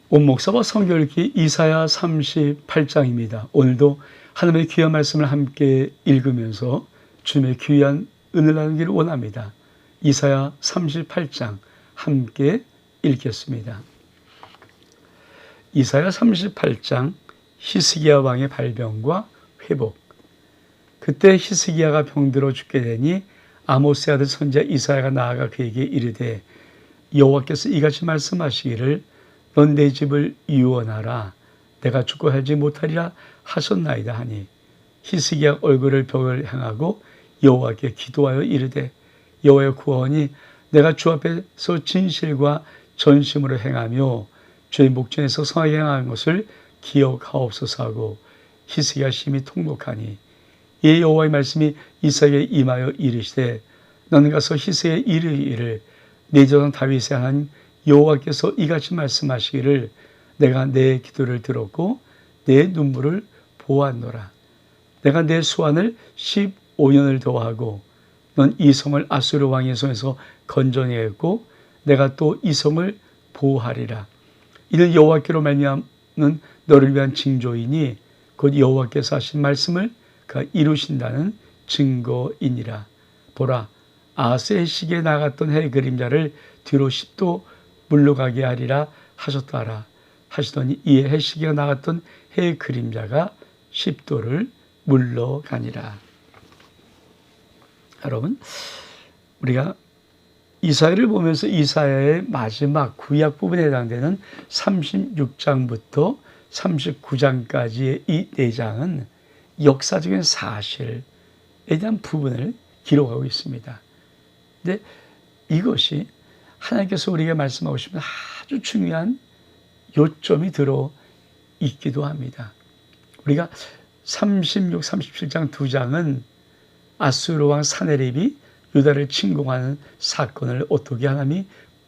온 목사와 성경 읽기 이사야 38장입니다. 오늘도 하나님의 귀한 말씀을 함께 읽으면서 주님의 귀한 은혜를 나누기를 원합니다. 이사야 38장 함께 읽겠습니다. 이사야 38장 히스기야 왕의 발병과 회복. 그때 히스기야가 병들어 죽게 되니 아모스의 아들 선지자 이사야가 나아가 그에게 이르되 여호와께서 이같이 말씀하시기를 넌 내 집을 유언하라. 내가 죽고 살지 못하리라 하셨나이다 하니 히스기야 얼굴을 벽을 향하고 여호와께 기도하여 이르되 여호와의 구원이 내가 주 앞에서 진실과 전심으로 행하며 주의 목전에서 성하게 행한 것을 기억하옵소서 하고 히스기야 심히 통곡하니 이에 여호와의 말씀이 이사야에게 임하여 이르시되 너는 가서 히스기야에 이르기를 내 조상 다윗의 하나님 여호와께서 이같이 말씀하시기를 내가 내 기도를 들었고 내 눈물을 보았노라. 내가 내 수완을 15년을 더하고 넌 이 성을 아수르 왕의 손에서 건져내겠고 내가 또 이 성을 보호하리라. 이는 여호와께로 말미암는 너를 위한 징조이니 곧 여호와께서 하신 말씀을 그가 이루신다는 증거이니라. 보라, 아하스의 시기에 나갔던 해의 그림자를 뒤로 10도 물러가게 하리라 하셨다라 하시더니 이에 해 시기가 나갔던 해의 그림자가 10도를 물러가니라. 여러분, 우리가 이사야를 보면서 이사야의 마지막 구약 부분에 해당되는 36장부터 39장까지의 이 4장은 역사적인 사실에 대한 부분을 기록하고 있습니다. 근데 이것이 하나님께서 우리에게 말씀하고 싶은 아주 중요한 요점이 들어 있기도 합니다. 우리가 36, 37장 2장은 아수르 왕 사네립이 유다를 침공하는 사건을 어떻게 하나님이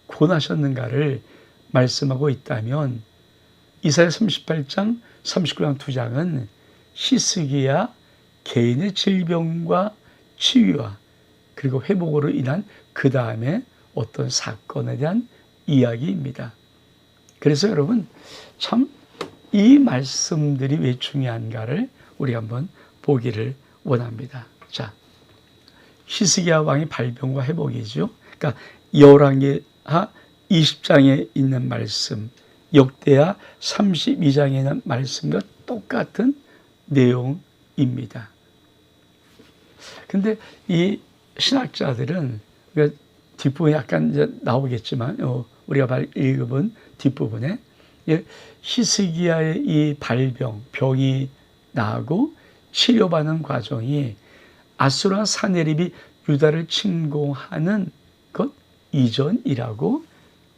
권하셨는가를 말씀하고 있다면 이사야 38장, 39장 2장은 히스기야 개인의 질병과 치유와 그리고 회복으로 인한 그 다음에 어떤 사건에 대한 이야기입니다. 그래서 여러분 참 이 말씀들이 왜 중요한가를 우리 한번 보기를 원합니다. 자, 히스기야 왕의 발병과 회복이죠. 그러니까 열왕기하 20장에 있는 말씀, 역대하 32장에 있는 말씀과 똑같은 내용입니다. 근데 이 신학자들은 뒷부분에 약간 이제 나오겠지만 우리가 읽어본 뒷부분에 히스기야의 이 발병, 병이 나고 치료받는 과정이 아수르 사네립이 유다를 침공하는 것 이전이라고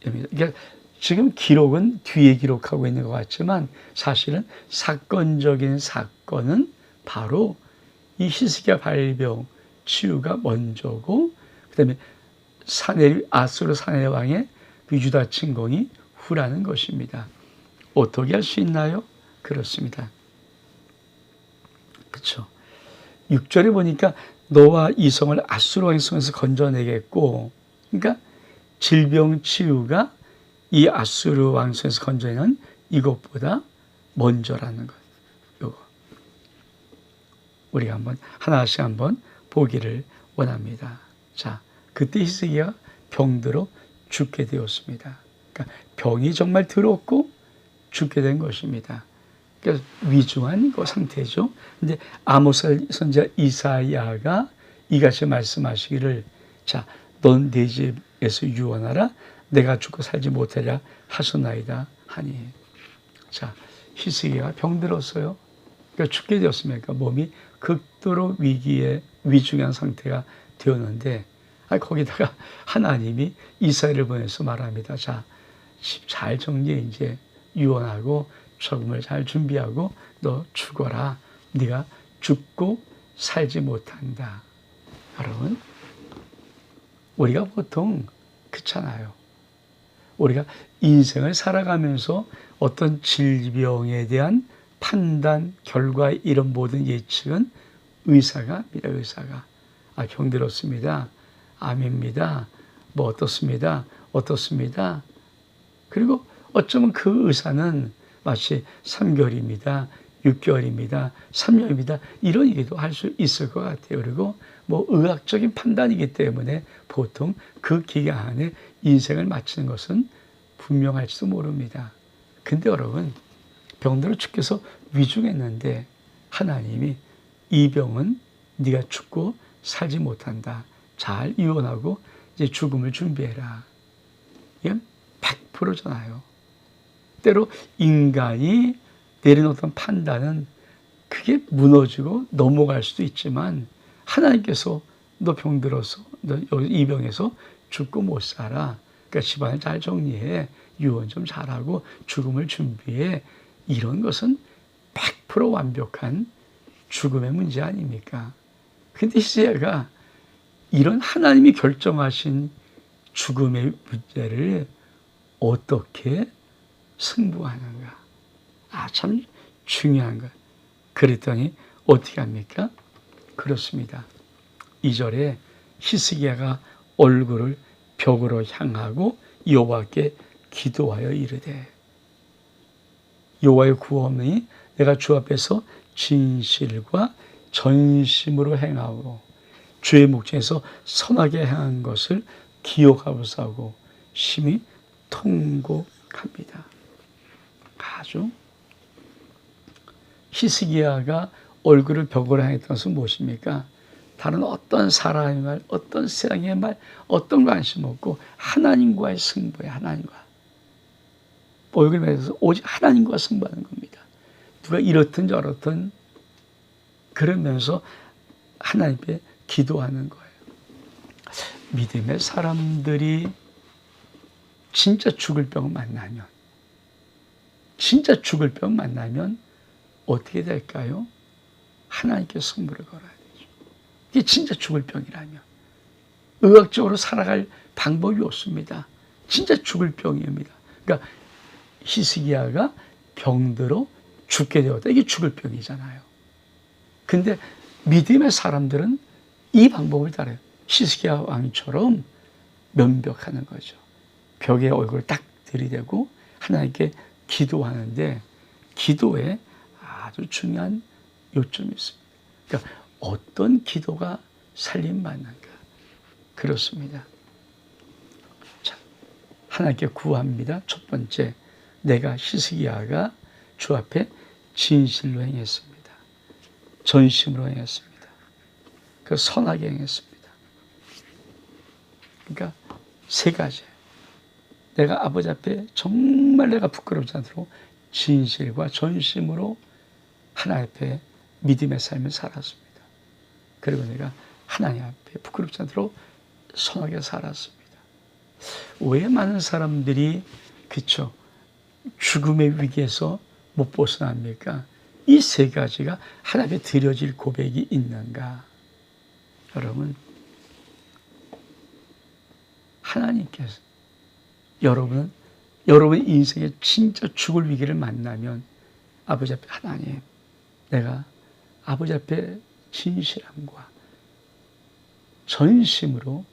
합니다. 그러니까 지금 기록은 뒤에 기록하고 있는 것 같지만 사실은 사건적인 사건은 바로 이 히스기야 발병, 치유가 먼저고 그다음에 아수르 사네립 왕의 그 유다 침공이 후라는 것입니다. 어떻게 할 수 있나요? 그렇습니다. 그렇죠. 6절에 보니까 너와 이 성을 아수르 왕의 손에서 건져내겠고, 그러니까 질병 치유가 이 아수르 왕 손에서 건져내는 이것보다 먼저라는 것. 요거 우리가 한번 하나씩 한번 보기를 원합니다. 자, 그때 히스기야가 병들어 죽게 되었습니다. 그러니까 병이 정말 들었고 죽게 된 것입니다. 그래서 위중한 그 상태죠. 근데 아모스 선지자 이사야가 이같이 말씀하시기를 자, 넌 내 집에서 유언하라. 내가 죽고 살지 못하리라 하셨나이다 하니. 자, 히스기야가 병들었어요. 그러니까 죽게 되었습니까? 몸이 극도로 위중한 상태가 되었는데 거기다가 하나님이 이사야를 보내서 말합니다. 자, 집 잘 정리해 이제 유언하고 저금을 잘 준비하고 너 죽어라. 네가 죽고 살지 못한다. 여러분, 우리가 보통 그렇잖아요. 우리가 인생을 살아가면서 어떤 질병에 대한 판단, 결과 이런 모든 예측은 의사가 합니다. 의사가. 병들었습니다. 암입니다. 뭐 어떻습니다. 그리고 어쩌면 그 의사는 마치 3개월입니다. 6개월입니다. 3년입니다. 이런 얘기도 할 수 있을 것 같아요. 그리고 뭐 의학적인 판단이기 때문에 보통 그 기간 안에 인생을 마치는 것은 분명할지도 모릅니다. 근데 여러분, 병들어 죽겠어 위중했는데 하나님이 이 병은 네가 죽고 살지 못한다. 잘 이혼하고 이제 죽음을 준비해라. 이건 100%잖아요. 때로 인간이 내려놓던 판단은 그게 무너지고 넘어갈 수도 있지만 하나님께서 너 병들어서 너 이 병에서 죽고 못 살아. 그러니까 집안을 잘 정리해. 유언 좀 잘하고 죽음을 준비해. 이런 것은 100% 완벽한 죽음의 문제 아닙니까? 근데 히스기야가 이런 하나님이 결정하신 죽음의 문제를 어떻게 승부하는가? 참 중요한 것. 그랬더니 어떻게 합니까? 그렇습니다. 2절에 히스기야가 얼굴을 벽으로 향하고 여호와께 기도하여 이르되 여호와의 구원이 내가 주 앞에서 진실과 전심으로 행하고 주의 목전에서 선하게 행한 것을 기억하고서 심히 통곡합니다. 아주 히스기야가 얼굴을 벽으로 향했던 것은 무엇입니까? 다른 어떤 사람의 말, 어떤 세상의 말, 어떤 관심 없고 하나님과의 승부에 하나님과 얼굴을 향해서 오직 하나님과 승부하는 겁니다. 누가 이렇든 저렇든 그러면서 하나님께 기도하는 거예요. 믿음의 사람들이 진짜 죽을 병을 만나면 어떻게 될까요? 하나님께 승부를 걸어야 되죠. 이게 진짜 죽을 병이라면 의학적으로 살아갈 방법이 없습니다. 진짜 죽을 병입니다. 그러니까 히스기야가 병들어 죽게 되었다. 이게 죽을 병이잖아요. 근데 믿음의 사람들은 이 방법을 따라요. 히스기야 왕처럼 면벽하는 거죠. 벽에 얼굴을 딱 들이대고 하나님께 기도하는데 기도에 아주 중요한 요점이 있습니다. 그러니까 어떤 기도가 살림받는가? 그렇습니다. 자, 하나님께 구합니다. 첫 번째, 내가 히스기야가 주 앞에 진실로 행했습니다. 전심으로 행했습니다. 그 선하게 행했습니다. 그러니까 세 가지. 내가 아버지 앞에 정말 내가 부끄럽지 않도록 진실과 전심으로 하나님 앞에 믿음의 삶을 살았습니다. 그리고 내가 하나님 앞에 부끄럽지 않도록 선하게 살았습니다. 왜 많은 사람들이 그쵸 죽음의 위기에서 못 벗어납니까? 이 세 가지가 하나님 앞에 드려질 고백이 있는가? 여러분, 하나님께서 여러분 인생에 진짜 죽을 위기를 만나면 아버지 앞에 하나님, 내가 아버지 앞에 진실함과 전심으로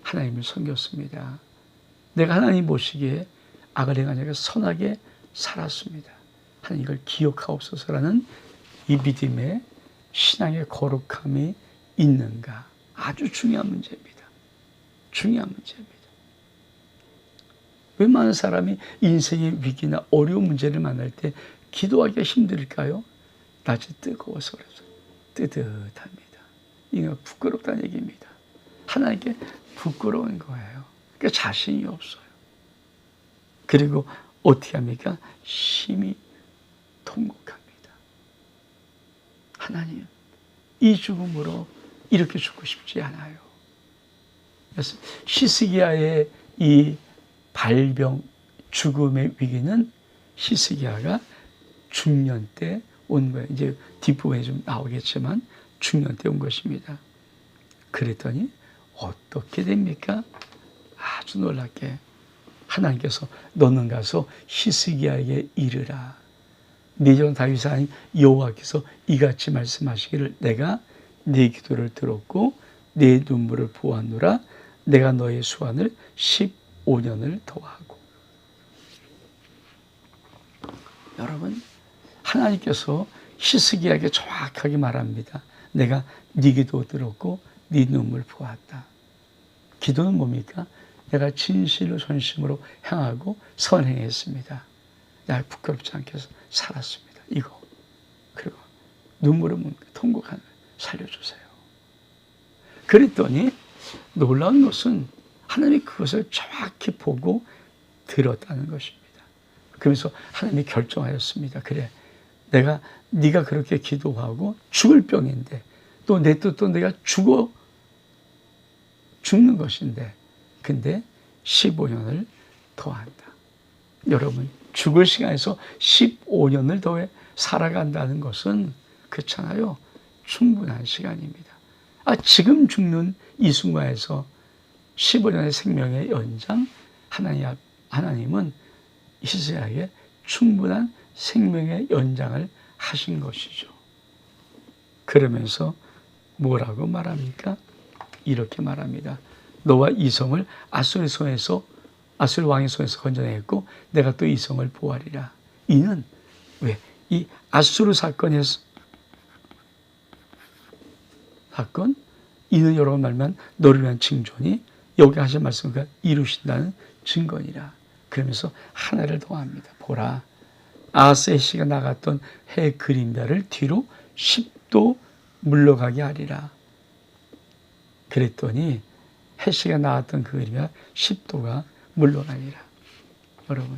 하나님을 섬겼습니다. 내가 하나님 보시기에 악을 행하지 않고 선하게 살았습니다. 하나님 이걸 기억하옵소서라는 이 믿음의 신앙의 거룩함이 있는가? 아주 중요한 문제입니다. 중요한 문제입니다. 왜 많은 사람이 인생의 위기나 어려운 문제를 만날 때 기도하기가 힘들까요? 낯이 뜨거워서 그래서 뜨뜻합니다. 이거 부끄럽다는 얘기입니다. 하나님께 부끄러운 거예요. 그러니까 자신이 없어요. 그리고 어떻게 합니까? 심히 통곡합니다. 하나님, 이 죽음으로 이렇게 죽고 싶지 않아요. 그래서 히스기야의 이 발병, 죽음의 위기는 히스기야가 중년 때 온 거예요. 이제 뒷부분에 좀 나오겠지만 중년 때 온 것입니다. 그랬더니 어떻게 됩니까? 아주 놀랍게 하나님께서 너는 가서 히스기야에게 이르라. 네 종 다윗의 하나님 여호와께서 이같이 말씀하시기를 내가 네 기도를 들었고 네 눈물을 보았노라. 내가 너의 수완을 15년을 더하고. 여러분, 하나님께서 히스기야에게 정확하게 말합니다. 내가 네 기도 들었고 네 눈물 보았다. 기도는 뭡니까? 내가 진실로 전심으로 행하고 선행했습니다. 날 부끄럽지 않게 살았습니다. 이거. 그리고 눈물을 묻는 통곡하는 살려주세요. 그랬더니 놀라운 것은 하나님이 그것을 정확히 보고 들었다는 것입니다. 그러면서 하나님이 결정하였습니다. 그래, 네가 그렇게 기도하고 죽을 병인데 또 내 뜻도 내가 죽는 것인데 근데 15년을 더한다. 여러분, 죽을 시간에서 15년을 더해 살아간다는 것은 그렇잖아요. 충분한 시간입니다. 지금 죽는 이 순간에서 15년의 생명의 연장, 하나님은 히스기야에게 충분한 생명의 연장을 하신 것이죠. 그러면서 뭐라고 말합니까? 이렇게 말합니다. 너와 이 성을 아수르 왕의 손에서 건져내겠고 내가 또 이 성을 보호하리라. 이는 왜? 이 아수르 사건 이는 여러분 말만 너를 위한 징조니 여기 하신 말씀을 이루신다는 증거니라. 그러면서 하나를 더합니다. 보라, 아하스의 씨가 나갔던 해 그림자를 뒤로 10도 물러가게 하리라. 그랬더니 해씨가 나왔던 그 그림자 10도가 물러가니라. 여러분,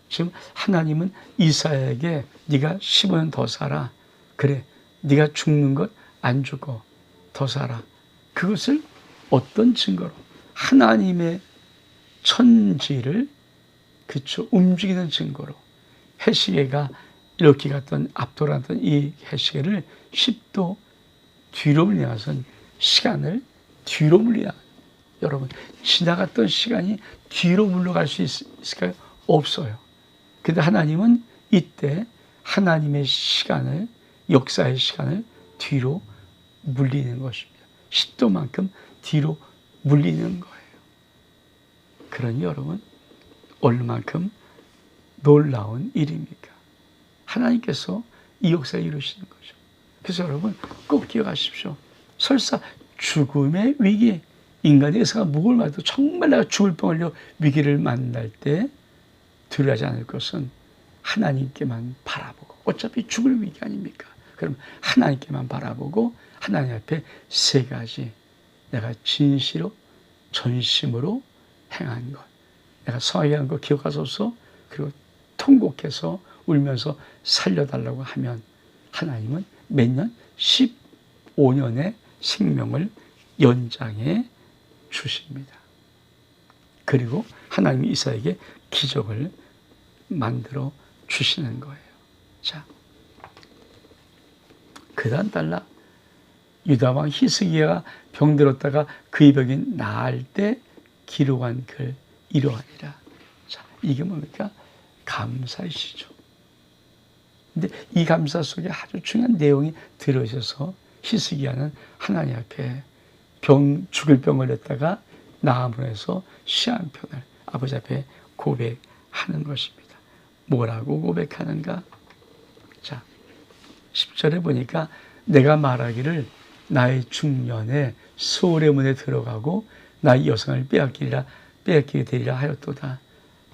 지금 하나님은 이사야에게 네가 15년 더 살아. 그래, 네가 죽는 것 안 죽어. 더 살아. 그것을 어떤 증거로? 하나님의 천지를 움직이는 증거로. 해시계가 이렇게 앞돌았던 이 해시계를 10도 뒤로 물려서 시간을 뒤로 물리라. 여러분, 지나갔던 시간이 뒤로 물러갈 수 있을까요? 없어요. 근데 하나님은 이때 하나님의 시간을, 역사의 시간을 뒤로 물리는 것입니다. 10도만큼 뒤로 물리는 거예요. 그러니 여러분, 얼마만큼 놀라운 일입니까? 하나님께서 이 역사를 이루시는 거죠. 그래서 여러분 꼭 기억하십시오. 설사 죽음의 위기, 인간의 의사가 목을 맞아도 정말 내가 죽을 뻔하려 위기를 만날 때 두려워하지 않을 것은 하나님께만 바라보고, 어차피 죽을 위기 아닙니까? 그럼 하나님께만 바라보고 하나님 앞에 세 가지, 내가 진실로 전심으로 행한 것, 내가 성행한 것 기억하소서, 그리고 통곡해서 울면서 살려달라고 하면 하나님은 몇 년? 15년의 생명을 연장해 주십니다. 그리고 하나님이 이사야에게 기적을 만들어 주시는 거예요. 자, 그다음 달라 유다왕 히스기야가 병들었다가 그의 병이 나을 때 기록한 글 이러하니라. 자, 이게 뭡니까? 감사이시죠. 근데 이 감사 속에 아주 중요한 내용이 들어있어서 히스기야는 하나님 앞에 죽을 병을 냈다가 나음으로 해서 시한편을 아버지 앞에 고백하는 것입니다. 뭐라고 고백하는가? 자, 10절에 보니까 내가 말하기를 나의 중년에 수월의 문에 들어가고 나의 여성을 빼앗기게 되리라 하였도다.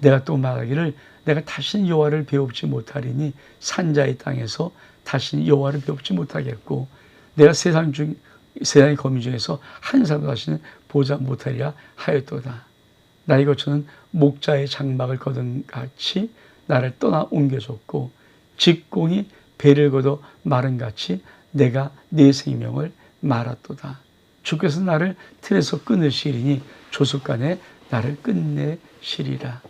내가 또 말하기를 내가 다시는 여호와를 배웁지 못하리니 산자의 땅에서 다시는 여호와를 배웁지 못하겠고 내가 세상의 거민 중에서 한 사람도 다시는 보지 못하리라 하였도다. 나의 거처는 목자의 장막을 거둔 같이 나를 떠나 옮겨졌고 직공이 배를 걷어 마른 같이 내가 내 생명을 말았도다. 주께서 나를 틀에서 끊으시리니 조속간에 나를 끝내시리라.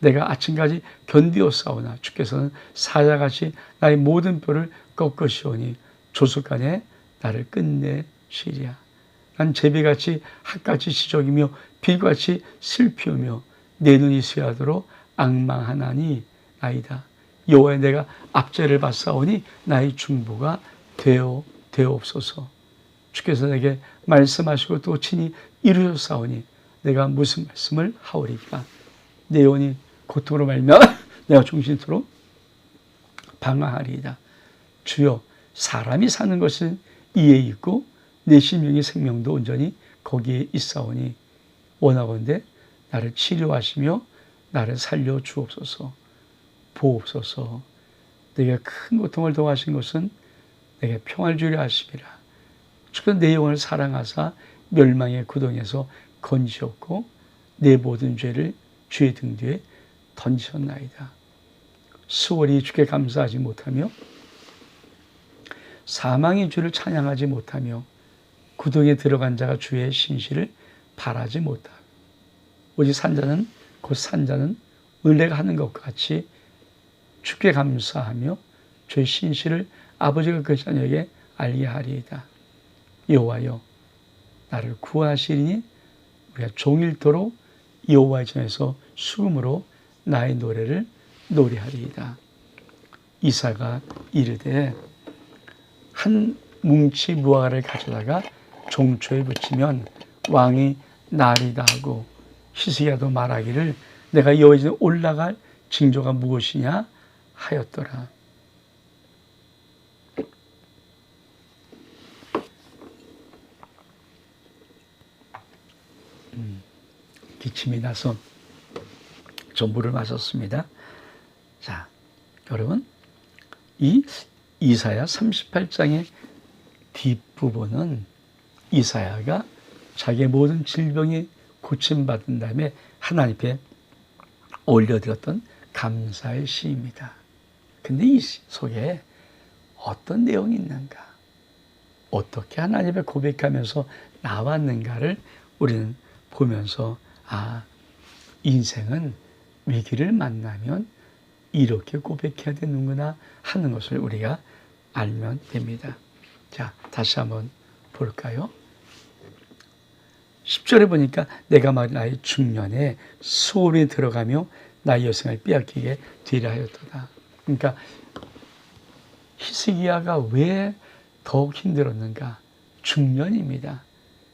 내가 아침까지 견디었사오나 주께서는 사자같이 나의 모든 뼈를 꺾으시오니 조속간에 나를 끝내시리라. 난 제비같이 핫같이 시적이며 빌같이 슬피우며 내 눈이 쇠하도록 앙망하나니 나이다. 여호와여, 내가 압제를 받사오니 나의 중보가 되옵소서. 주께서 내게 말씀하시고 또 친히 이루셨사오니 내가 무슨 말씀을 하오리까? 내 영혼이 고통으로 말미암아 내가 종신토록 방황하리이다. 주여, 사람이 사는 것은 이에 있고 내 심령의 생명도 온전히 거기에 있사오니 원하건대 나를 치료하시며 나를 살려 주옵소서. 보옵소서. 내게 큰 고통을 더하신 것은 내게 평화를 주려 하심이라. 주께서 내 영혼을 사랑하사 멸망의 구덩이에서 건지셨고 내 모든 죄를 주의 등 뒤에 던지셨나이다. 수월이 주께 감사하지 못하며 사망의 주를 찬양하지 못하며 구덩이에 들어간 자가 주의 신실을 바라지 못하고 오직 산자는 곧 산자는 은혜가 하는 것과 같이 주께 감사하며 주의 신실을 아버지가 그 자녀에게 알게 하리이다. 여호와여, 나를 구하시리니 우리가 종일토록 여호와의 전에서 수금으로 나의 노래를 노래하리이다. 이사가 이르되 한 뭉치 무화과를 가져다가 종초에 붙이면 왕이 나리다 하고 히스기야도 말하기를 내가 여호와의 전에 올라갈 징조가 무엇이냐 하였더라. 기침이 나서 좀 물을 마셨습니다. 자, 여러분, 이 이사야 38장의 뒷부분은 이사야가 자기의 모든 질병이 고침받은 다음에 하나님께 올려드렸던 감사의 시입니다. 근데 이 속에 어떤 내용이 있는가? 어떻게 하나님을 고백하면서 나왔는가를 우리는 보면서 인생은 위기를 만나면 이렇게 고백해야 되는구나 하는 것을 우리가 알면 됩니다. 자, 다시 한번 볼까요? 10절에 보니까 내가 말 나의 중년에 소원에 들어가며 나의 여생을 빼앗기게 되리라 하였도다. 그러니까 히스기야가 왜 더욱 힘들었는가? 중년입니다.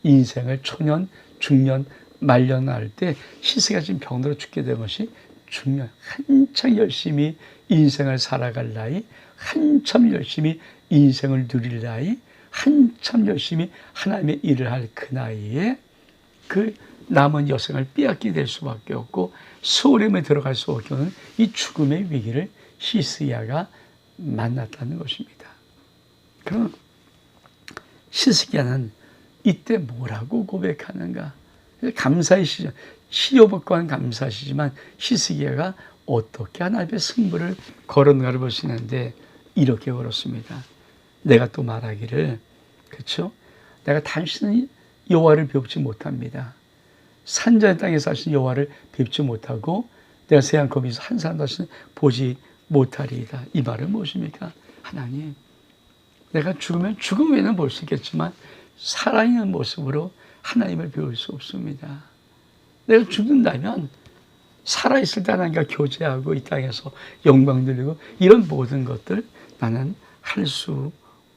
인생을 초년, 중년, 말년할 때 히스기야가 지금 병들어 죽게 된 것이 중년, 한창 열심히 인생을 살아갈 나이, 한참 열심히 인생을 누릴 나이, 한참 열심히 하나님의 일을 할 그 나이에 그 남은 여생을 빼앗게 될 수밖에 없고 소홀함에 들어갈 수밖에 없는 이 죽음의 위기를 히스기야가 만났다는 것입니다. 그럼 히스기야는 이때 뭐라고 고백하는가? 감사의 시죠. 시려받고한 감사시지만 히스기야가 어떻게 하나님의 승부를 걸었는가를 볼 수 있는데 이렇게 걸었습니다. 내가 또 말하기를, 그렇죠? 내가 단순히 여호와를 배우지 못합니다. 산자의 땅에서 하신 여호와를 뵙지 못하고 내가 세상 거기서 한 사람도 하신 보지 못하리이다. 이 말은 무엇입니까? 하나님, 내가 죽으면 죽음 외에는 볼 수 있겠지만 살아있는 모습으로 하나님을 배울 수 없습니다. 내가 죽는다면 살아있을 때 하나님과 교제하고 이 땅에서 영광 누리고 이런 모든 것들 나는 할 수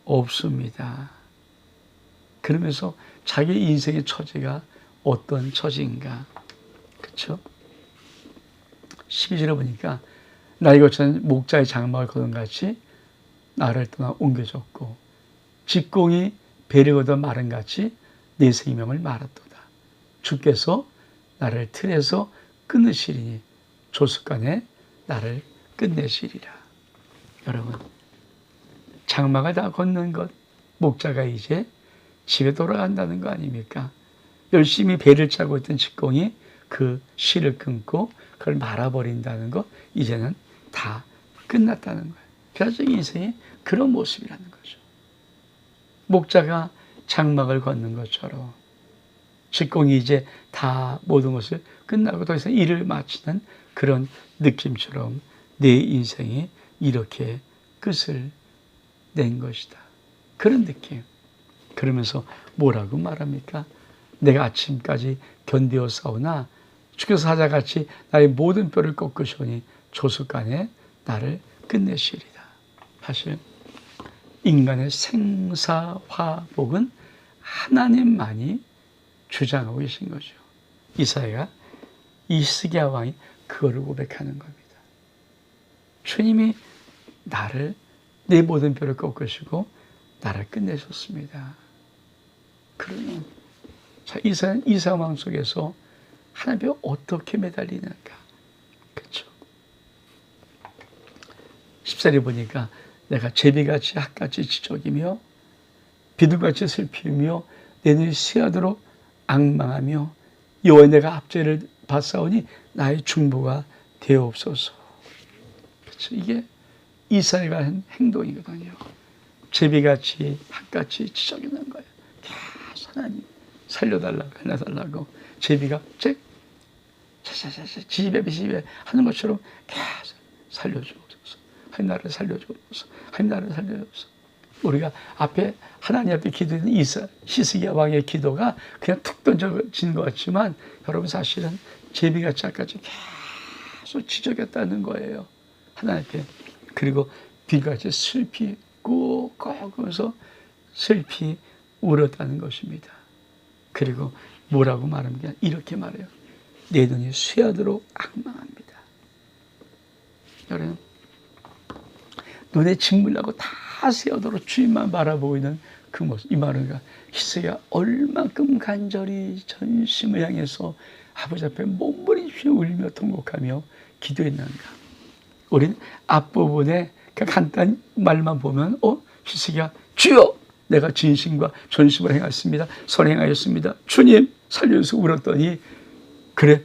없습니다. 그러면서 자기 인생의 처지가 어떤 처지인가? 그렇죠? 12절에 보니까 나의 거처는 목자의 장막을 거둔 같이 나를 떠나 옮겨졌고 직공이 배를 걷어 마른 같이 내 생명을 말았도다. 주께서 나를 틀에서 끊으시리니 조숙간에 나를 끝내시리라. 여러분, 장막을 다 걷는 것, 목자가 이제 집에 돌아간다는 거 아닙니까? 열심히 배를 짜고 있던 직공이 그 실을 끊고 그걸 말아버린다는 것, 이제는 다 끝났다는 거예요. 그래서 인생이 그런 모습이라는 거죠. 목자가 장막을 걷는 것처럼 직공이 이제 다 모든 것을 끝나고 더 이상 일을 마치는 그런 느낌처럼 내 인생이 이렇게 끝을 낸 것이다. 그런 느낌. 그러면서 뭐라고 말합니까? 내가 아침까지 견디어 싸우나 주께서 사자같이 나의 모든 뼈를 꺾으시오니 조숙간에 나를 끝내시리다. 사실 인간의 생사화복은 하나님만이 주장하고 계신 거죠. 이사야가 히스기야 왕이 그거를 고백하는 겁니다. 주님이 내 모든 뼈를 꺾으시고 나를 끝내셨습니다. 그러면 자, 이 상황 속에서 하나님께 어떻게 매달리는가? 그렇죠. 10절에 보니까 내가 제비같이 학같이 지적이며 비둘같이 슬피며 내 눈이 쇠하도록 앙망하며 여호와의 내가 압제를 받사오니 나의 중보가 되옵소서. 그렇죠. 이게 이사야가 한 행동이거든요. 제비같이 학같이 지적이는 거예요. 계속 하나님 살려달라고 제비가 지지배 하는 것처럼 계속 살려주옵소서. 하나님 나를 살려주옵소서. 하나님 나를 살려주옵소서. 우리가 하나님 앞에 기도했는 히스기야 왕의 기도가 그냥 툭 던져진 것 같지만 여러분 사실은 제비같이 학같이 계속 지적했다는 거예요. 하나님 앞에. 그리고 비같이 슬피 꾹꾹하면서 슬피 울었다는 것입니다. 그리고 뭐라고 말합니까? 이렇게 말해요. 내 눈이 쇠하도록 앙망합니다. 여러분 눈에 짓물 나고 다 쇠하도록 주님만 바라보고 있는 그 모습. 이 말은 히스기야 얼만큼 간절히 전심을 향해서 아버지 앞에 몸부림치며 울며 통곡하며 기도했는가. 우린 앞부분에 그 간단한 말만 보면 히스기야 주여 내가 진심과 전심을 행하였습니다. 선행하였습니다. 주님 살려주셔서 울었더니 그래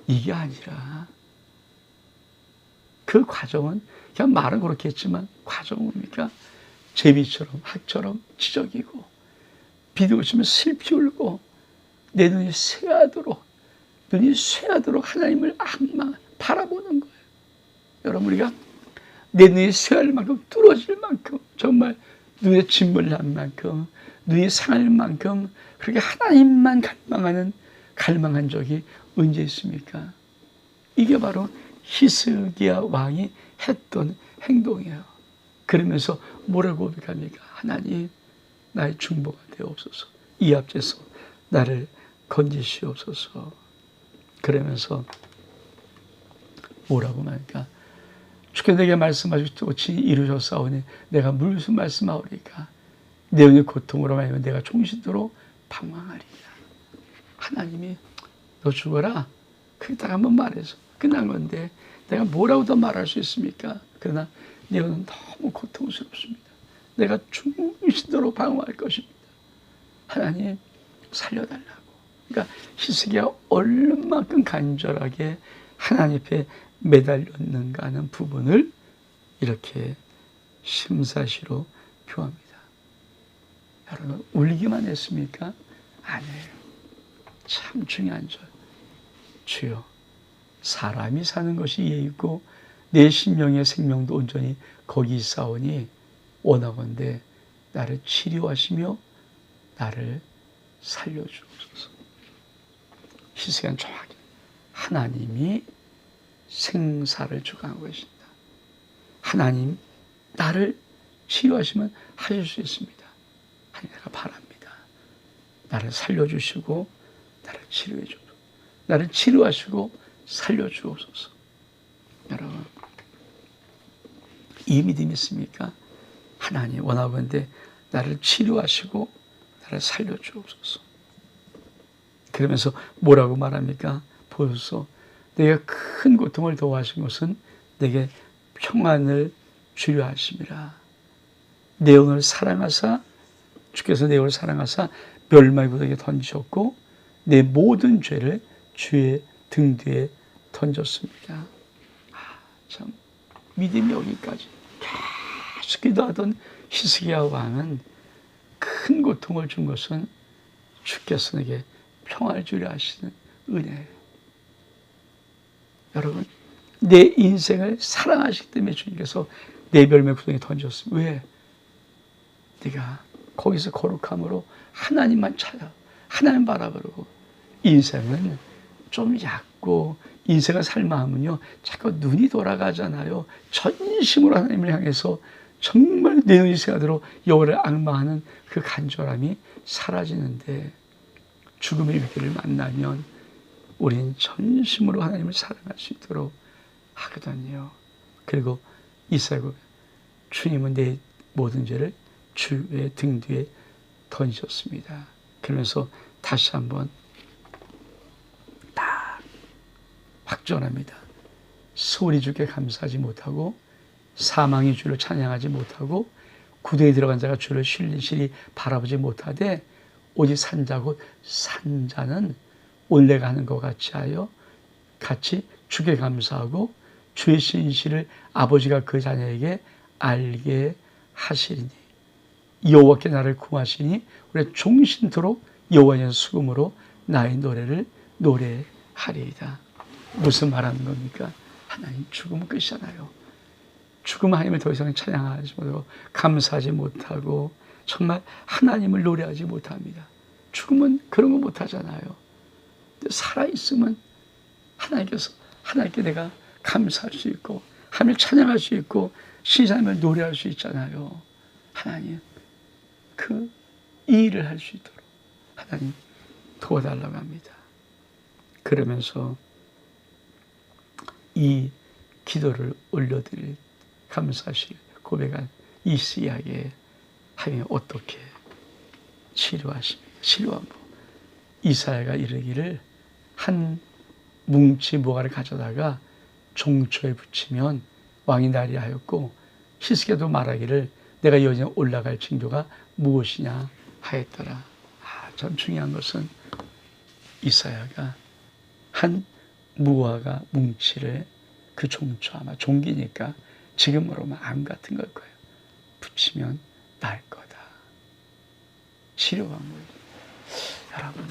이게 아니라 그 과정은 그냥 말은 그렇게 했지만 과정은 뭡니까? 제비처럼 학처럼 지적이고 비둘기처럼 슬피 울고 내 눈이 쇠하도록 하나님을 바라보는 거예요. 여러분 우리가 내 눈이 쇠할 만큼 뚫어질 만큼 정말 눈에 진물 난 만큼 눈이 상할 만큼 그렇게 하나님만 갈망한 적이 언제 있습니까? 이게 바로 히스기야 왕이 했던 행동이에요. 그러면서 뭐라고 고백합니까? 하나님 나의 중보가 되옵소서. 이 앞에서 나를 건지시옵소서. 그러면서 뭐라고 말합니까? 주께 내게 말씀하시고 친히 이루셨사오니 내가 무슨 말씀하오리까? 내 영의 고통으로 말하며 내가 종신토록 방황하리라. 하나님이 너 죽어라. 그게 딱 한번 말해서 끝난 건데 내가 뭐라고 더 말할 수 있습니까? 그러나 내 영은 너무 고통스럽습니다. 내가 죽으시도록 방황할 것입니다. 하나님 살려달라고. 그러니까 히스기야 얼마만큼 간절하게 하나님 앞에 매달렸는가 하는 부분을 이렇게 심사시로 표합니다. 여러분 울기만 했습니까? 아니에요. 참 중요한 절. 주여 사람이 사는 것이 예의고 내 심령의 생명도 온전히 거기 있사오니 원하건대 나를 치료하시며 나를 살려주옵소서. 히스기야는 정확히 하나님이 생사를 주관하고 계신다. 하나님 나를 치료하시면 하실 수 있습니다. 하나님 내가 바랍니다. 나를 살려주시고 나를 치료해 주옵소서. 나를 치료하시고 살려주옵소서. 여러분 이 믿음이 있습니까? 하나님 원하건대 나를 치료하시고 나를 살려주옵소서. 그러면서 뭐라고 말합니까? 보소서 내가 큰 고통을 도와하신 것은 내게 평안을 주려 하심이라. 내 영을 사랑하사 주께서 내 영을 사랑하사 멸망의 구덩이에 던지셨고 내 모든 죄를 주의 등 뒤에 던졌습니다. 참 믿음이 여기까지 계속 기도하던 히스기야 왕은 큰 고통을 준 것은 주께서 내게 평안을 주려 하시는 은혜예요. 여러분 내 인생을 사랑하시기 때문에 주님께서 내 멸망의 구덩이에 던졌습니다. 왜? 네가 거기서 거룩함으로 하나님만 찾아 하나님 바라보고 인생은 좀 얕고 인생을 살만하면요 자꾸 눈이 돌아가잖아요. 전심으로 하나님을 향해서 정말 내 눈이 새하도록 여호와를 앙망하는 그 간절함이 사라지는데 죽음의 위기를 만나면 우린 전심으로 하나님을 사랑할 수 있도록 하거든요. 그리고 이사야 주님은 내 모든 죄를 주의 등 뒤에 던졌습니다. 그러면서 다시 한번 다 확전합니다. 소리 주께 감사하지 못하고 사망이 주를 찬양하지 못하고 구덩이에 들어간 자가 주를 신실히 바라보지 못하되 오직 산자 곧 산자는 오늘 내가 하는 것 같이 하여 같이 주께 감사하고 주의 신실을 아버지가 그 자녀에게 알게 하시리니 여호와께 나를 구하시니 우리 종신토록 여호와의 수금으로 나의 노래를 노래하리이다. 무슨 말하는 겁니까? 하나님 죽으면 끝이잖아요. 죽으면 하나님을 더 이상 찬양하지 못하고 감사하지 못하고 정말 하나님을 노래하지 못합니다. 죽으면 그런 거 못하잖아요. 살아있으면 하나님께 내가 감사할 수 있고 하나님을 찬양할 수 있고 신사님을 노래할 수 있잖아요. 하나님 이 일을 할 수 있도록 하나님 도와달라고 합니다. 그러면서 이 기도를 올려드릴 감사실 고백한 이스야에게 하나님 어떻게 치료하십니까? 치료하고 이사야가 이르기를 한 뭉치 무화과를 가져다가 종초에 붙이면 왕이 나리라 하였고 히스기야도 말하기를 내가 여전히 올라갈 징조가 무엇이냐 하였더라. 참 중요한 것은 이사야가 한 무화과 뭉치를 그 종초 아마 종기니까 지금으로만 암 같은 걸 거예요. 붙이면 날 거다. 치료한 거예요. 여러분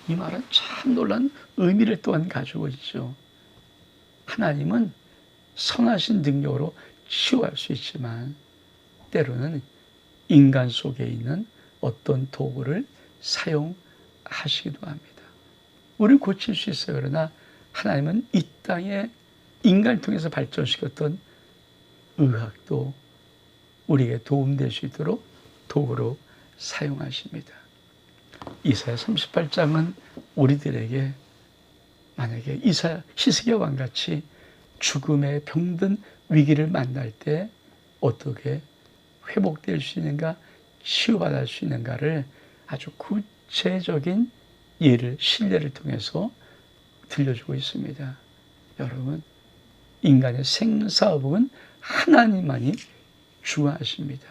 이 말은 참 놀라운 의미를 또한 가지고 있죠. 하나님은 선하신 능력으로 치유할 수 있지만 때로는 인간 속에 있는 어떤 도구를 사용하시기도 합니다. 우리를 고칠 수 있어요. 그러나 하나님은 이 땅에 인간을 통해서 발전시켰던 의학도 우리에게 도움될 수 있도록 도구로 사용하십니다. 이사야 38장은 우리들에게 만약에 히스기야 왕같이 죽음에 병든 위기를 만날 때 어떻게 회복될 수 있는가, 치유받을 수 있는가를 아주 구체적인 예를, 신뢰를 통해서 들려주고 있습니다. 여러분, 인간의 생사복은 하나님만이 주하십니다.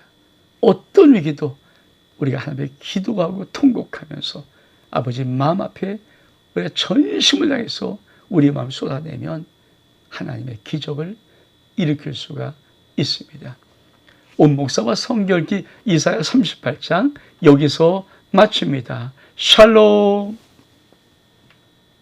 어떤 위기도 우리가 하나님께 기도하고 통곡하면서 아버지 마음 앞에 우리가 전심을 다해서 우리 마음을 쏟아내면 하나님의 기적을 일으킬 수가 있습니다. 온 목사와 성결기 이사야 38장 여기서 마칩니다. 샬롬.